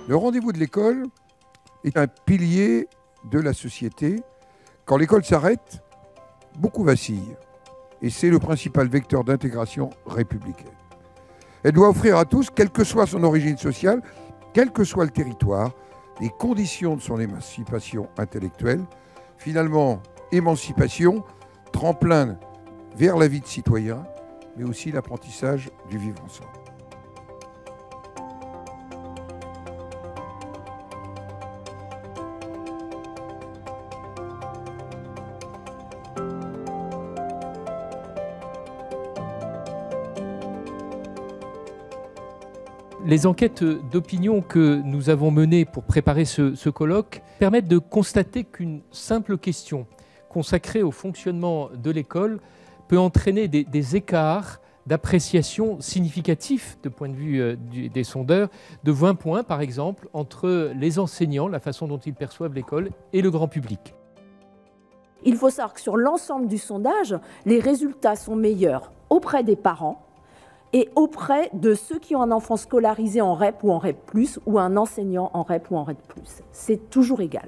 Le rendez-vous de l'école est un pilier de la société. Quand l'école s'arrête, beaucoup vacillent. Et c'est le principal vecteur d'intégration républicaine. Elle doit offrir à tous, quelle que soit son origine sociale, quel que soit le territoire, les conditions de son émancipation intellectuelle. Finalement, émancipation, tremplin vers la vie de citoyen, mais aussi l'apprentissage du vivre ensemble. Les enquêtes d'opinion que nous avons menées pour préparer ce colloque permettent de constater qu'une simple question consacrée au fonctionnement de l'école peut entraîner des écarts d'appréciation significatifs de point de vue des sondeurs, de 20 points par exemple, entre les enseignants, la façon dont ils perçoivent l'école, et le grand public. Il faut savoir que sur l'ensemble du sondage, les résultats sont meilleurs auprès des parents et auprès de ceux qui ont un enfant scolarisé en REP ou en REP+, ou un enseignant en REP ou en REP+. C'est toujours égal.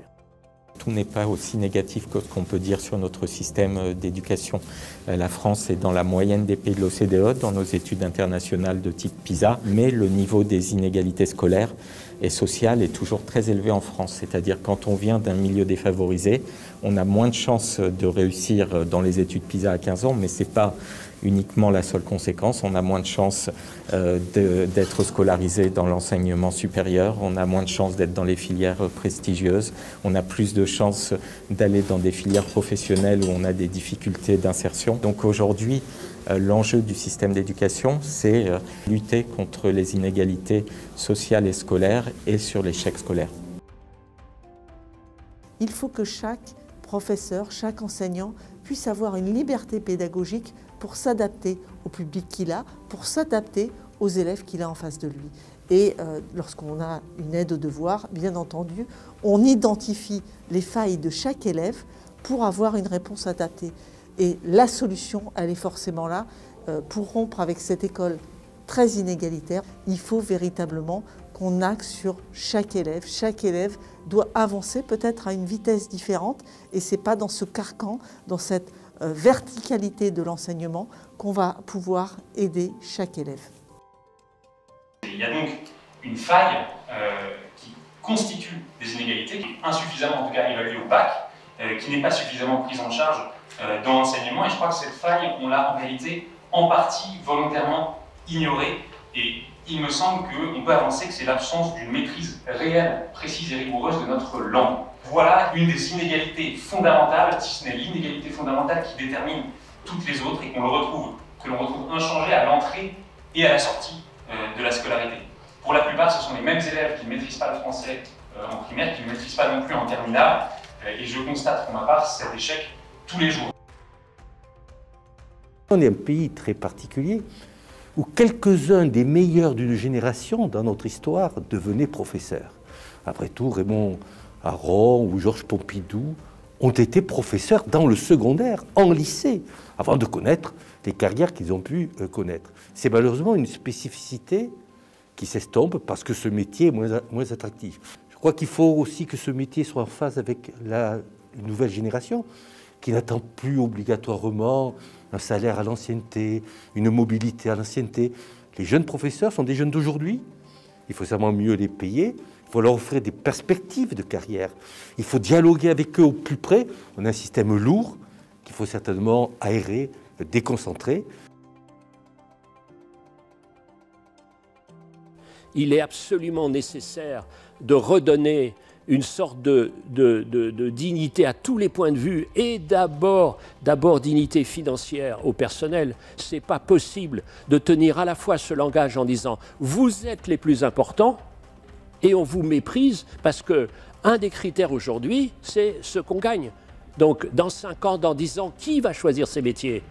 Tout n'est pas aussi négatif que ce qu'on peut dire sur notre système d'éducation. La France est dans la moyenne des pays de l'OCDE, dans nos études internationales de type PISA, mais le niveau des inégalités scolaires et sociales est toujours très élevé en France. C'est-à-dire quand on vient d'un milieu défavorisé, on a moins de chances de réussir dans les études PISA à 15 ans, mais ce n'est pas uniquement la seule conséquence. On a moins de chances d'être scolarisé dans l'enseignement supérieur, on a moins de chances d'être dans les filières prestigieuses, on a plus de chances d'aller dans des filières professionnelles où on a des difficultés d'insertion. Donc aujourd'hui, l'enjeu du système d'éducation, c'est lutter contre les inégalités sociales et scolaires et sur l'échec scolaire. Il faut que chaque professeur, chaque enseignant puisse avoir une liberté pédagogique pour s'adapter au public qu'il a, pour s'adapter aux élèves qu'il a en face de lui. Et lorsqu'on a une aide aux devoirs, bien entendu, on identifie les failles de chaque élève pour avoir une réponse adaptée. Et la solution, elle est forcément là. Pour rompre avec cette école très inégalitaire, il faut véritablement qu'on axe sur chaque élève. Chaque élève doit avancer peut-être à une vitesse différente et ce n'est pas dans ce carcan, dans cette verticalité de l'enseignement qu'on va pouvoir aider chaque élève. Il y a donc une faille qui constitue des inégalités, qui est insuffisamment en tout cas évaluée au bac, qui n'est pas suffisamment prise en charge dans l'enseignement, et je crois que cette faille, on l'a en réalité en partie volontairement ignorée, et il me semble qu'on peut avancer que c'est l'absence d'une maîtrise réelle, précise et rigoureuse de notre langue. Voilà une des inégalités fondamentales, si ce n'est l'inégalité fondamentale qui détermine toutes les autres et que l'on retrouve inchangée à l'entrée et à la sortie de la scolarité. Pour la plupart, ce sont les mêmes élèves qui ne maîtrisent pas le français en primaire, qui ne maîtrisent pas non plus en terminale, et je constate pour ma part cet échec tous les jours. On est un pays très particulier où quelques-uns des meilleurs d'une génération dans notre histoire devenaient professeurs. Après tout, Raymond Aron ou Georges Pompidou ont été professeurs dans le secondaire, en lycée, avant de connaître les carrières qu'ils ont pu connaître. C'est malheureusement une spécificité qui s'estompe parce que ce métier est moins attractif. Je crois qu'il faut aussi que ce métier soit en phase avec la nouvelle génération qui n'attend plus obligatoirement un salaire à l'ancienneté, une mobilité à l'ancienneté. Les jeunes professeurs sont des jeunes d'aujourd'hui. Il faut seulement mieux les payer. Il faut leur offrir des perspectives de carrière. Il faut dialoguer avec eux au plus près. On a un système lourd qu'il faut certainement aérer, déconcentrer. Il est absolument nécessaire de redonner une sorte de dignité à tous les points de vue et d'abord dignité financière au personnel. Ce n'est pas possible de tenir à la fois ce langage en disant « vous êtes les plus importants » et on vous méprise parce qu'un des critères aujourd'hui, c'est ce qu'on gagne. Donc dans 5 ans, dans 10 ans, qui va choisir ces métiers ?